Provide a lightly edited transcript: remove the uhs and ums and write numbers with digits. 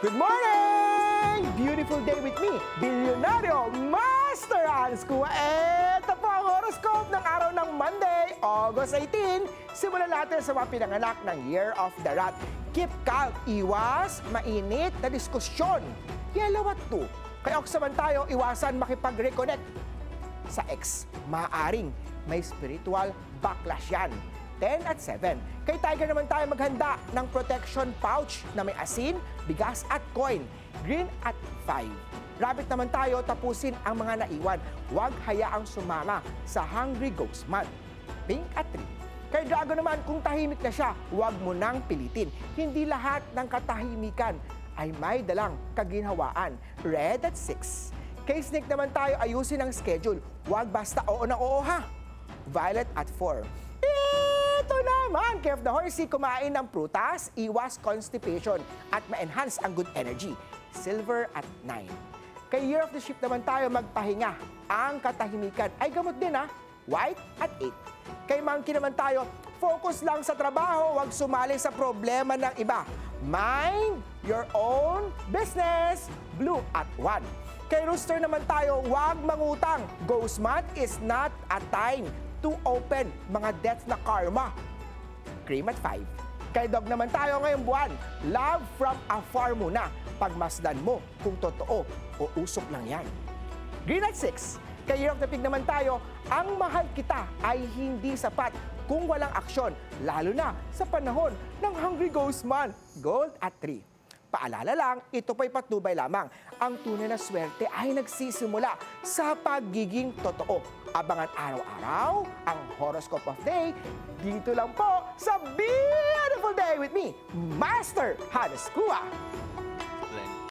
Good morning! Beautiful day with me, Bilyonaryo Master Hans Kua. Ito po ang horoscope ng araw ng Monday, August 18. Simulan natin sa mga pinanganak ng Year of the Rat. Keep calm, iwas, mainit na diskusyon. Yellow at 2. Kaya oksaman tayo, iwasan makipag-reconnect sa ex. Maaring may spiritual backlash yan. 10 at 7. Kay Tiger naman tayo maghanda ng protection pouch na may asin, bigas at coin. Green at 5. Rabbit naman tayo, tapusin ang mga naiwan. Huwag hayaang sumama sa Hungry Ghost Month. Pink at 3. Kay Dragon naman, kung tahimik na siya, huwag mo nang pilitin. Hindi lahat ng katahimikan ay may dalang kaginhawaan. Red at 6. Kay Snake naman tayo, ayusin ang schedule. Huwag basta oo na oo ha. Violet at 4. Ito naman, care of the horsey, kumain ng prutas, iwas constipation, at ma-enhance ang good energy. Silver at 9. Kay Year of the Sheep naman tayo, magpahinga. Ang katahimikan ay gamot din ha. White at 8. Kay Monkey naman tayo, focus lang sa trabaho, huwag sumali sa problema ng iba. Mind your own business. Blue at 1. Kay Rooster naman tayo, huwag mangutang. Ghost month is not a time to open mga debts na karma. Cream at 5. Kay Dog naman tayo ngayong buwan, love from afar muna. Pagmasdan mo kung totoo o usok lang yan. Green at 6. Kay Year of the Pig naman tayo, ang mahal kita ay hindi sapat kung walang aksyon, lalo na sa panahon ng Hungry Ghost Month. Gold at 3. Paalala lang, ito pa'y patnubay lamang. Ang tunay na swerte ay nagsisimula sa pagiging totoo. Abangan araw-araw ang horoscope of day dito lang po sa Beautiful Day with me, Master Hans Kua.